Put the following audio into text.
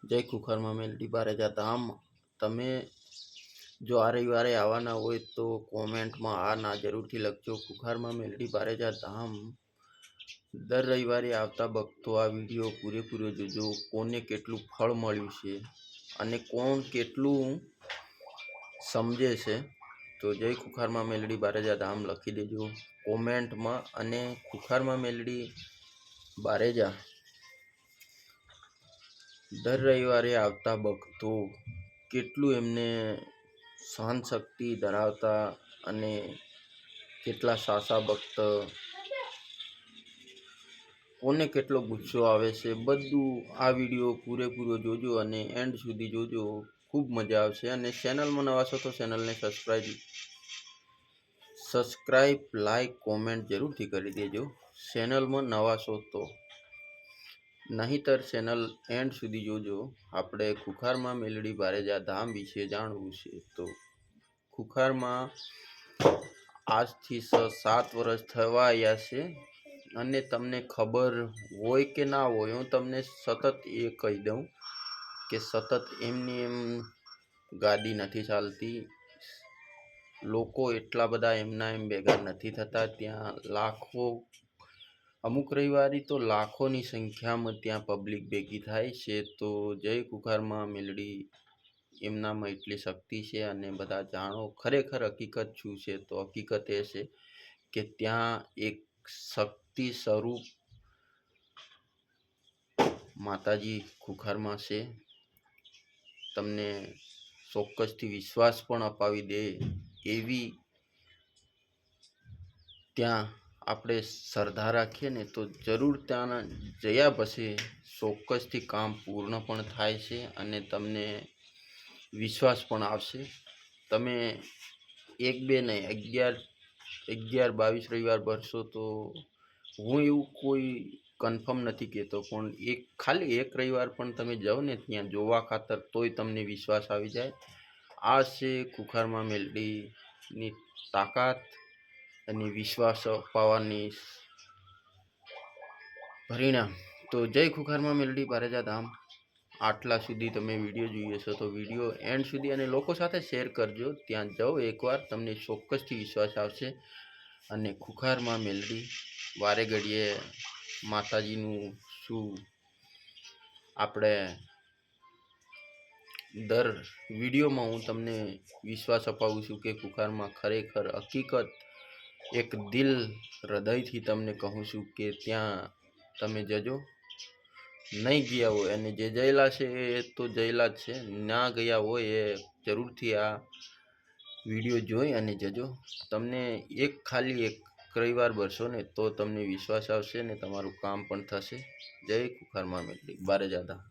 જય ખુખરમાં મેલડી બારેજા ધામ। તમે જો આ રવિવારે આવવાના હોય તો કોમેન્ટમાં આ ના જરૂરથી લખજો। ખુખારમાં મેલડી બારેજા ધામ દર રવિવારે આવતા ભક્તો આ વિડીયો પૂરેપૂરો જોજો। કોને કેટલું ફળ મળ્યું છે અને કોણ કેટલું સમજે છે। તો જય ખુખારમાં મેલડી બારેજા ધામ લખી દેજો કોમેન્ટમાં। અને ખુખારમાં મેલડી બારેજા દર રવિવારે આવતા ભક્તો કેટલું એમને સહન શક્તિ ધરાવતા અને કેટલા સાચા ભક્ત, કોને કેટલો ગુસ્સો આવે છે, બધું આ વિડીયો પૂરેપૂરો જોજો અને એન્ડ સુધી જોજો, ખૂબ મજા આવશે। અને ચેનલમાં નવા છો તો ચેનલને સબસ્ક્રાઈબ લાઈક કોમેન્ટ જરૂરથી કરી દેજો। ચેનલમાં નવા છો તો, નહીંતર ચેનલ એન્ડ સુધી જોજો। આપણે ખુખારમાં મેલડી બારેજા ધામ વિશે જાણવું છે। તો ખુખારમાં આજથી 6-7 વર્ષ થવા આવ્યા છે અને તમને ખબર હોય કે ના હોય, હું તમને સતત એ કહી દઉં કે સતત એમની એમ ગાદી નથી ચાલતી। લોકો એટલા બધા એમના એમ ભેગા નથી થતા। ત્યાં લાખો, અમુક રવિવારે તો લાખોની સંખ્યામાં ત્યાં પબ્લિક ભેગી થાય છે। તો જય ખુખારમાં મેલડી એમનામાં એટલી શક્તિ છે અને બધા જાણો ખરેખર હકીકત શું છે। તો હકીકત એ છે કે ત્યાં એક શક્તિ સ્વરૂપ માતાજી ખુખારમાં છે। તમને ચોક્કસથી વિશ્વાસ પણ અપાવી દે એવી ત્યાં આપણે શ્રદ્ધા રાખીએ ને તો જરૂર ત્યાં જયા પછી ચોક્કસથી કામ પૂર્ણ પણ થાય છે અને તમને વિશ્વાસ પણ આવશે। તમે 1-2 નહીં 11-22 રવિવાર ભરશો તો હું એવું કોઈ કન્ફર્મ નથી કહેતો, પણ ખાલી એક રવિવાર પણ તમે જાઓ ને ત્યાં જોવા ખાતર તોય તમને વિશ્વાસ આવી જાય। આ છે ખુખારમાં મેલડીની તાકાત અને વિશ્વાસ અપાવવાની પરિણામ। તો જય ખુખારમાં મેલડી બારેજા ધામ। આટલા સુધી તમે વિડીયો જોઈએ છો તો વિડીયો એન્ડ સુધી અને લોકો સાથે શેર કરજો। ત્યાં જાઓ એકવાર, તમને ચોક્કસથી વિશ્વાસ આવશે। અને ખુખારમાં મેલડી વારે ઘડીએ માતાજીનું શું આપણે દર વિડીયોમાં હું તમને વિશ્વાસ અપાવું છું કે ખુખારમાં ખરેખર હકીકત એક દિલ હૃદયથી તમને કહું છું કે ત્યાં તમે જજો। નહીં ગયા હોય અને જે જયેલા છે એ તો જયેલા જ છે, ના ગયા હોય એ જરૂરથી આ વિડીયો જોઈ અને જજો। તમને ખાલી એક રવિવાર ભરશો ને તો તમને વિશ્વાસ આવશે ને તમારું કામ પણ થશે। જય ખુખારમાં મેલડી બારેજા ધામ।